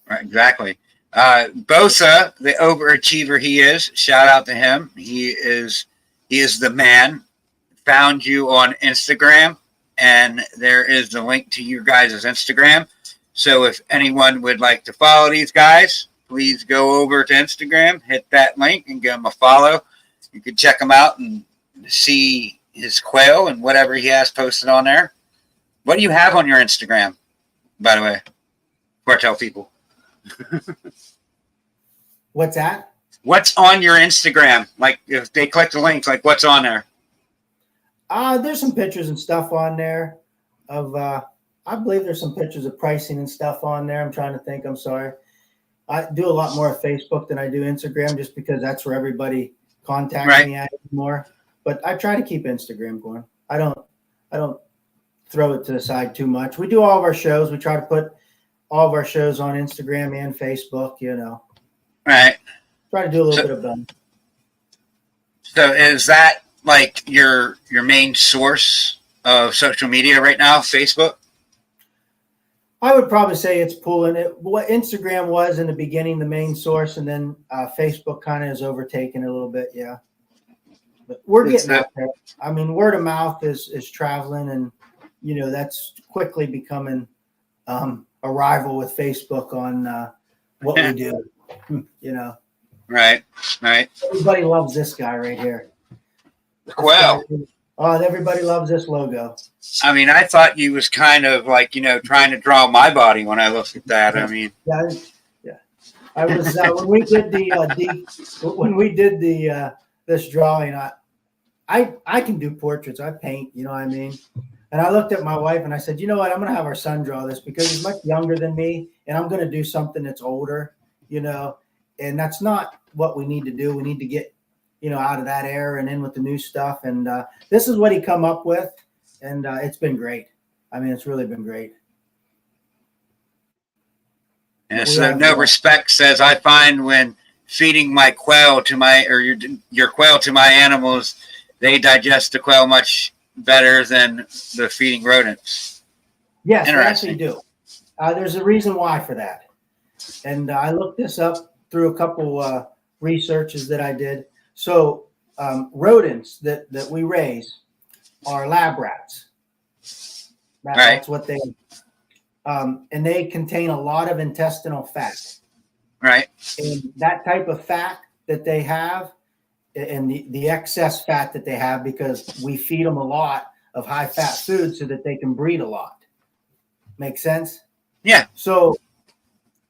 Right, exactly. Bosa, the overachiever he is, shout out to him. He is the man. Found you on Instagram, and there is the link to your guys' Instagram. So if anyone would like to follow these guys, please go over to Instagram, hit that link, and give him a follow. You can check him out and see his quail and whatever he has posted on there. What do you have on your Instagram, by the way? Before I tell people. What's that? What's on your Instagram? Like if they click the link, like what's on there? There's some pictures and stuff on there of I believe there's some pictures of pricing and stuff on there. I'm trying to think. I'm sorry. I do a lot more of Facebook than I do Instagram just because that's where everybody contacts me at more. But I try to keep Instagram going. I don't throw it to the side too much. We do all of our shows. We try to put all of our shows on Instagram and Facebook, Right. Try to do a little bit of both. So is that like your main source of social media right now, Facebook? I would probably say it's pulling it. What Instagram was in the beginning, the main source, and then Facebook kind of has overtaken it a little bit. Yeah. But we're getting out there. I mean, word of mouth is traveling, and that's quickly becoming a rival with Facebook on what we do. Right. Everybody loves this guy right here. The Quail. Oh, everybody loves this logo. I mean, I thought you was kind of like, trying to draw my body when I looked at that. I mean, Yeah, yeah. I was when we did the this drawing. I can do portraits. I paint. You know what I mean. And I looked at my wife and I said, you know what? I'm going to have our son draw this because he's much younger than me, and I'm going to do something that's older. And that's not what we need to do. We need to get out of that era and in with the new stuff. And this is what he come up with, and it's been great. I mean, it's really been great. And so no respect says, I find when feeding my quail to your quail to my animals, they digest the quail much better than the feeding rodents. Yes, they actually do. There's a reason why for that. And I looked this up through a couple researches that I did. So rodents that we raise are lab rats. That's what they and they contain a lot of intestinal fat. Right. And that type of fat that they have, and the excess fat that they have, because we feed them a lot of high fat food so that they can breed a lot. Make sense? Yeah. So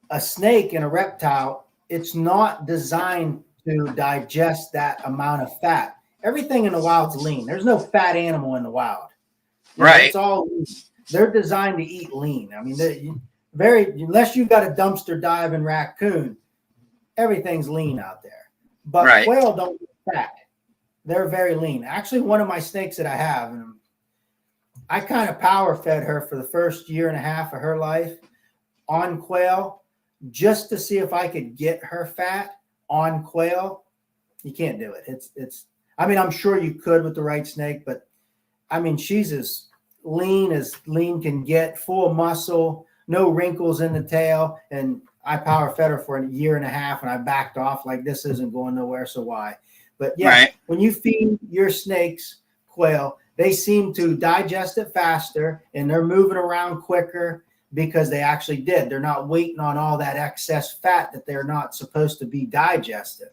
a snake and a reptile, it's not designed to digest that amount of fat. Everything in the wild's lean. There's no fat animal in the wild. Right. It's all lean. They're designed to eat lean. I mean, unless you've got a dumpster diving raccoon, everything's lean out there. But quail don't eat fat. They're very lean. Actually, one of my snakes that I have, and I kind of power fed her for the first year and a half of her life on quail, just to see if I could get her fat on quail. You can't do it. It's. I mean, I'm sure you could with the right snake, but I mean, she's as lean can get, full of muscle, no wrinkles in the tail, and I power fed her for a year and a half, and I backed off like this isn't going nowhere. So why? But yeah, when you feed your snakes quail, they seem to digest it faster, and they're moving around quicker because they actually did. They're not waiting on all that excess fat that they're not supposed to be digested.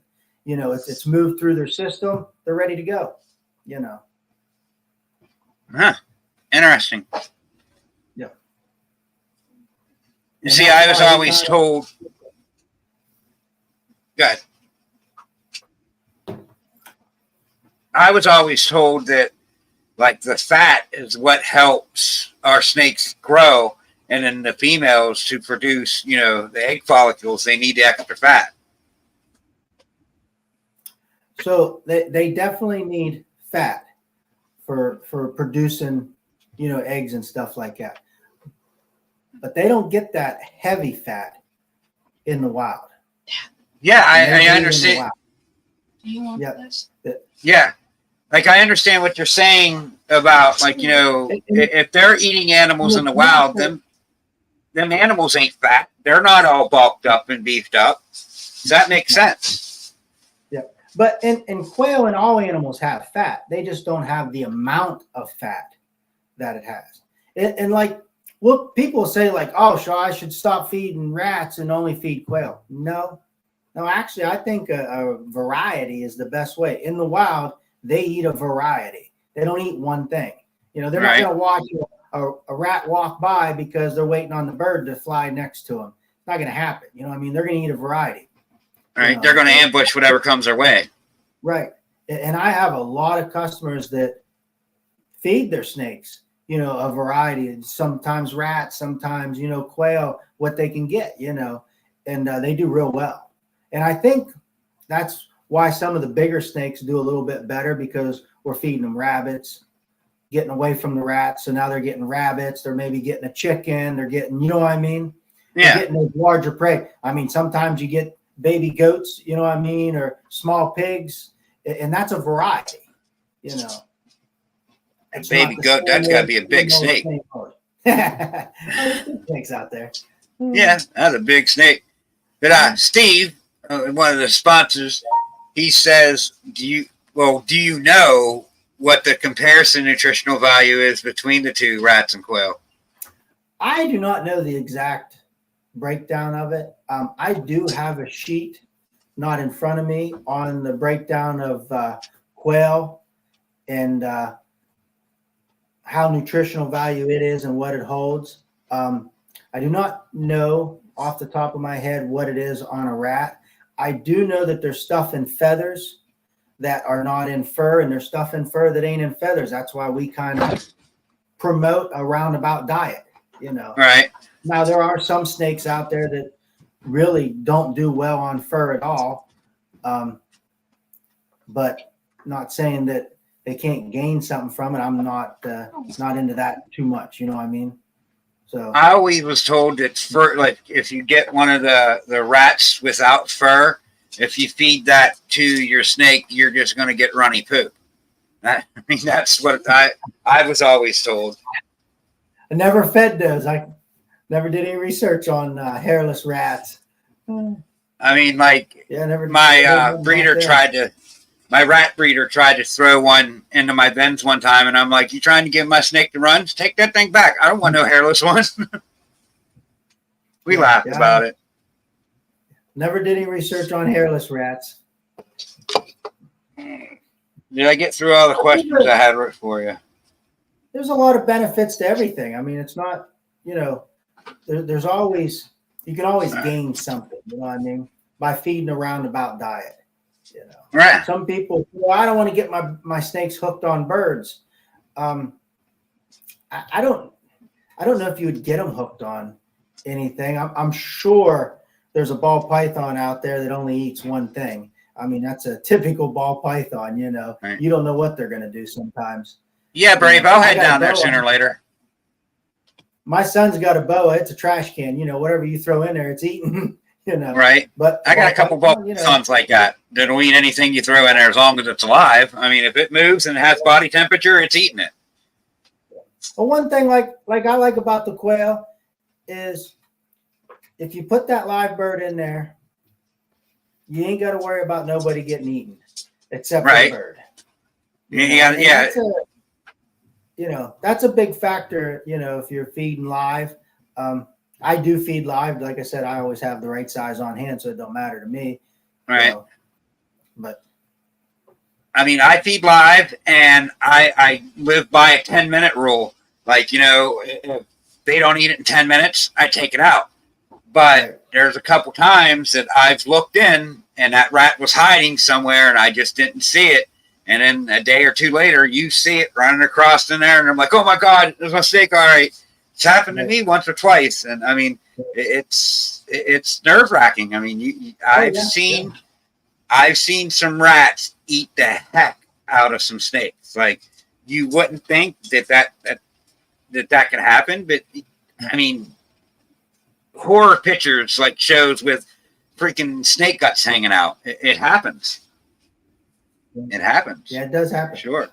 It's moved through their system. They're ready to go. Huh. Interesting. Yeah. You see, I was always told. Good. I was always told that, like, the fat is what helps our snakes grow, and then the females to produce, the egg follicles, they need the extra fat. So they definitely need fat for producing, eggs and stuff like that. But they don't get that heavy fat in the wild. Yeah, I understand. Do you want this? Yeah. Like, I understand what you're saying about, like, if they're eating animals in the wild, them animals ain't fat. They're not all bulked up and beefed up. Does that make sense? Yeah. But in quail and all animals have fat. They just don't have the amount of fat that it has. And like, people say, like, oh, so I should stop feeding rats and only feed quail. No, actually, I think a variety is the best way. In the wild, they eat a variety. They don't eat one thing. They're not going to watch a rat walk by because they're waiting on the bird to fly next to them. It's not going to happen. They're going to eat a variety. Right. They're going to ambush whatever comes their way. Right. And I have a lot of customers that feed their snakes, a variety. Sometimes rats, sometimes, quail, what they can get, and they do real well. And I think that's why some of the bigger snakes do a little bit better, because we're feeding them rabbits, getting away from the rats. So now they're getting rabbits. They're maybe getting a chicken. They're getting, what I mean? Yeah. They're getting those larger prey. I mean, sometimes you get baby goats, or small pigs, and that's a variety, A baby goat, that's got to be a big snake. Snakes out there. Yeah, that's a big snake. But Steve, one of the sponsors, he says, do you know what the comparison nutritional value is between the two, rats and quail? I do not know the exact breakdown of it. I do have a sheet, not in front of me, on the breakdown of quail and how nutritional value it is and what it holds. I do not know off the top of my head what it is on a rat. I do know that there's stuff in feathers that are not in fur, and there's stuff in fur that ain't in feathers. That's why we kind of promote a roundabout diet, you know. Right. Now, there are some snakes out there that really don't do well on fur at all, but not saying that they can't gain something from it. I'm not into that too much, you know what I mean? So I always was told that fur, like if you get one of the rats without fur, if you feed that to your snake, you're just going to get runny poop. I mean, that's what I was always told. I never fed those. I never did any research on hairless rats. I mean, like my my rat breeder tried to throw one into my bins one time, and I'm like, "You trying to give my snake the runs? Take that thing back. I don't want no hairless ones." We laughed about it. Never did any research on hairless rats. Did I get through all the questions I had for you? There's a lot of benefits to everything. I mean, it's not, you know, there's always, you can always gain something, you know what I mean, by feeding a roundabout diet. You know, right. Some people, well, I don't want to get my snakes hooked on birds. I don't know if you would get them hooked on anything. I'm sure there's a ball python out there that only eats one thing. I mean, that's a typical ball python, you know. Right. You don't know what they're going to do sometimes. Yeah, Brave, I'll head down there sooner or later. My son's got a boa. It's a trash can. You know, whatever you throw in there, it's eaten. You know, right? But I got a couple ball pythons like that. That'll eat anything you throw in there as long as it's alive. I mean, if it moves and has body temperature, it's eating it. Well, one thing like I like about the quail is if you put that live bird in there, you ain't got to worry about nobody getting eaten except for the bird. Yeah. That's a big factor, you know, if you're feeding live. I do feed live. Like I said, I always have the right size on hand, so it don't matter to me. Right. But I mean, I feed live, and I live by a 10-minute rule. Like, you know, if they don't eat it in 10 minutes, I take it out. But there's a couple times that I've looked in, and that rat was hiding somewhere, and I just didn't see it. And then a day or two later, you see it running across in there, and I'm like, "Oh my God, there's my snake!" All right, it's happened to me once or twice, and I mean, it's nerve-wracking. I mean, I've seen some rats eat the heck out of some snakes. Like, you wouldn't think that could happen, but I mean, horror pictures like shows with freaking snake guts hanging out. It happens. It happens. Yeah, it does happen. Sure.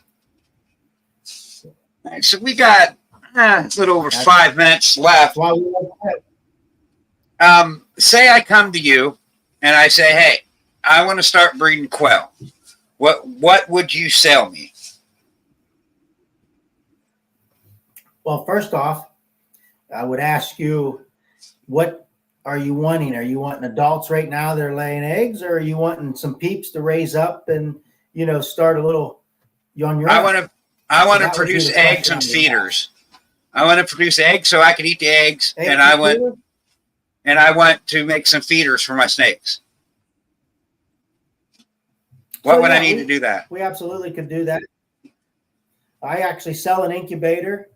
All right, so we got a little over 5 minutes left. Say I come to you and I say, "Hey, I want to start breeding quail." What would you sell me? Well, first off, I would ask you, what are you wanting? Are you wanting adults right now that are laying eggs, or are you wanting some peeps to raise up and, you know, start a little on your own? I want to produce eggs and feeders. I want to produce eggs so I can eat the eggs, and I want to make some feeders for my snakes. What would I need to do that? We absolutely could do that. I actually sell an incubator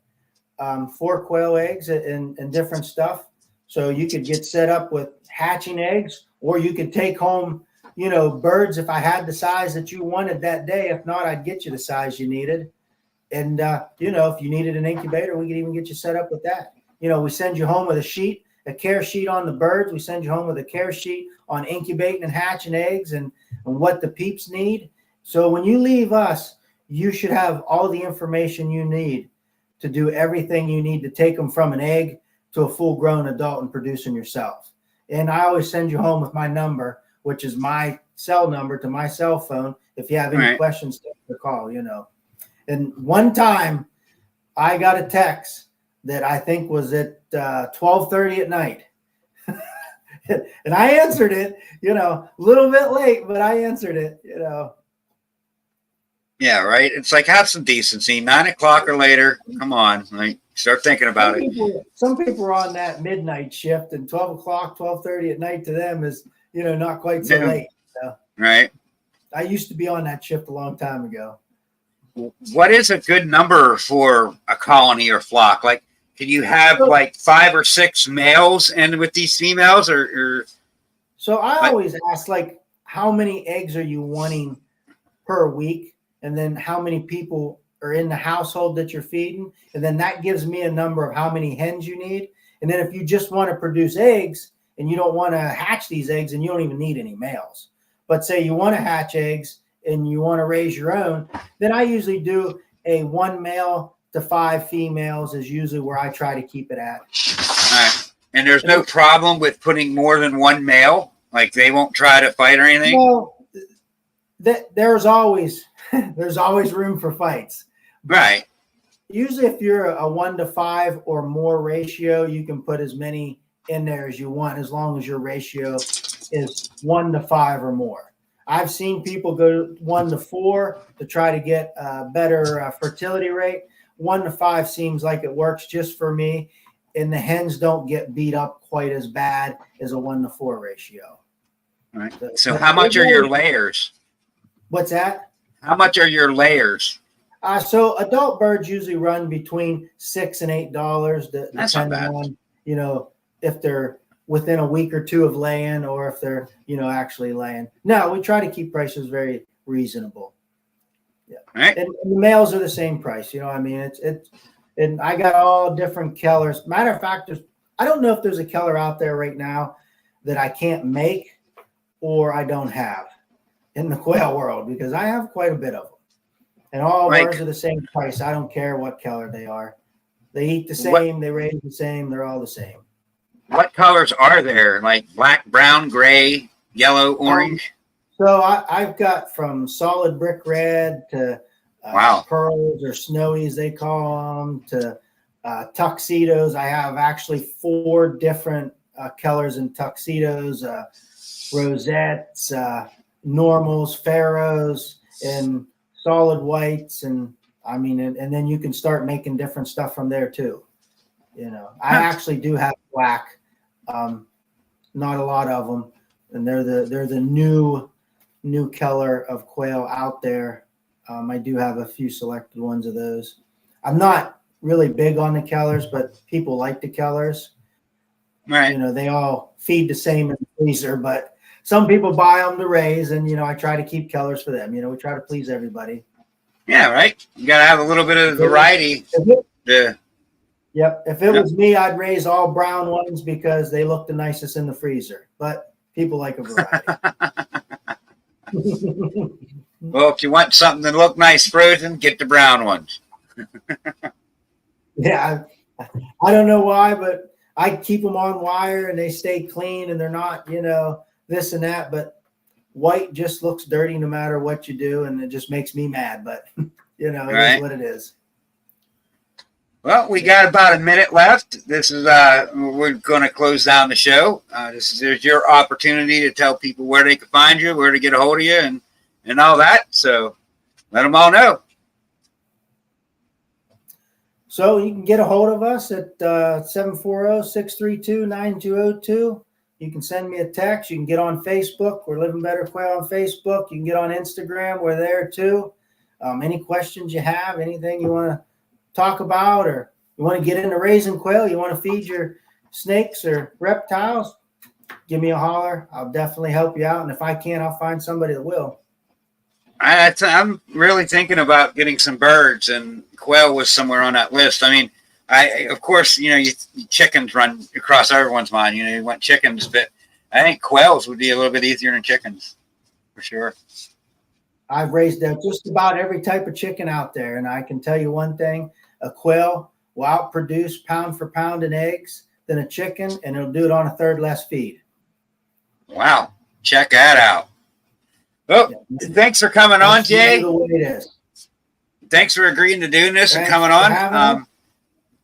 for quail eggs and different stuff. So you could get set up with hatching eggs, or you could take home, you know, birds if I had the size that you wanted that day. If not, I'd get you the size you needed. And, you know, if you needed an incubator, we could even get you set up with that. You know, we send you home with a care sheet on the birds. We send you home with a care sheet on incubating and hatching eggs and what the peeps need. So when you leave us, you should have all the information you need to do everything you need to take them from an egg to a full-grown adult and produce them yourself. And I always send you home with my number, which is my cell number to my cell phone. If you have any questions, take the call, you know. And one time I got a text that I think was at 12:30 at night. And I answered it, you know, a little bit late, but I answered it, you know. Yeah, right. It's like, have some decency. 9 o'clock or later. Come on, like start thinking about it. Some people are on that midnight shift, and 12 o'clock, 12:30 at night to them is, not quite so Yeah. late. So Right. I used to be on that shift a long time ago. What is a good number for a colony or flock? Like, can you have like 5 or 6 males and with these females, or So I always ask, like, how many eggs are you wanting per week? And then how many people are in the household that you're feeding? And then that gives me a number of how many hens you need. And then if you just want to produce eggs and you don't want to hatch these eggs, and you don't even need any males. But say you want to hatch eggs and you want to raise your own, then I usually do a 1 male to 5 females is usually where I try to keep it at. All right. And there's no problem with putting more than 1 male? Like they won't try to fight or anything? Well, there's always room for fights. Right. Usually if you're a 1 to 5 or more ratio, you can put as many in there as you want, as long as your ratio is 1 to 5 or more. I've seen people go 1 to 4 to try to get a better fertility rate. 1 to 5 seems like it works just for me, and the hens don't get beat up quite as bad as a 1 to 4 ratio. All right. So how much are your layers? What's that? How much are your layers? So adult birds usually run between $6 and $8, That's not bad. depending on, if they're within a week or 2 of laying, or if they're, actually laying. No, we try to keep prices very reasonable. Yeah. Right. And the males are the same price. And I got all different colors. Matter of fact, I don't know if there's a color out there right now that I can't make or I don't have in the quail world, because I have quite a bit of them. And all birds are the same price. I don't care what color they are. They eat the same. They raise the same. They're all the same. What colors are there? Like black, brown, gray, yellow, orange? So I've got from solid brick red to pearls or snowies, they call them, to tuxedos. I have actually 4 different colors in tuxedos, rosettes, normals, pharaohs, and solid whites. And and then you can start making different stuff from there too. I actually do have black, not a lot of them, and they're the new color of quail out there. I do have a few selected ones of those. I'm not really big on the colors, but people like the colors. Right. They all feed the same in the freezer, but some people buy them to raise, and I try to keep colors for them. We try to please everybody. Yeah, right. You got to have a little bit of variety. Yep. If it was me, I'd raise all brown ones because they look the nicest in the freezer. But people like a variety. Well, if you want something that look nice frozen, get the brown ones. Yeah, I don't know why, but I keep them on wire and they stay clean and they're not, this and that. But white just looks dirty no matter what you do, and it just makes me mad. But it is what it is. Well, we got about a minute left. This is we're going to close down the show. There's your opportunity to tell people where they can find you, where to get a hold of you, and all that. So let them all know. So you can get a hold of us at 740-632-9202. You can send me a text. You can get on Facebook. We're Living Better Quail on Facebook. You can get on Instagram. We're there too. Any questions you have, anything you want to talk about, or you want to get into raising quail, you want to feed your snakes or reptiles, give me a holler. I'll definitely help you out. And if I can't, I'll find somebody that will. I'm really thinking about getting some birds, and quail was somewhere on that list. Of course, chickens run across everyone's mind. You want chickens, but I think quails would be a little bit easier than chickens, for sure. I've raised just about every type of chicken out there, and I can tell you one thing: a quail will outproduce pound for pound in eggs than a chicken, and it'll do it on a third less feed. Wow, check that out. Well, thanks for coming on, Jay. The way it is. Thanks for agreeing to doing this and coming on.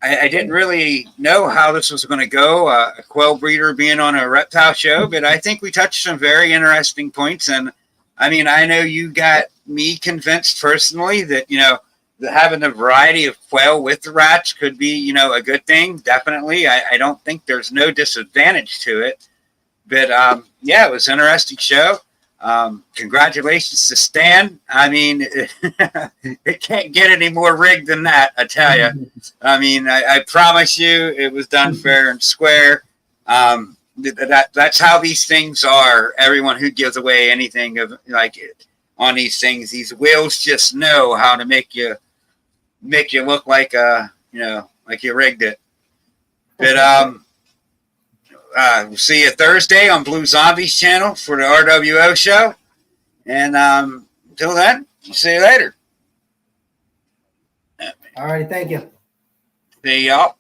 I didn't really know how this was going to go, a quail breeder being on a reptile show, but I think we touched some very interesting points, and I mean, I know you got me convinced personally that, that having a variety of quail with the rats could be, a good thing. Definitely. I don't think there's no disadvantage to it. But, yeah, it was an interesting show. Congratulations to Stan. I mean, it can't get any more rigged than that, I tell you. I mean, I promise you it was done fair and square. That's how these things are. Everyone who gives away anything of like it on these things, these whales just know how to make you look like like you rigged it. But we'll see you Thursday on Blue Zombies channel for the RWO show. And until then, we'll see you later. All righty, thank you. See y'all.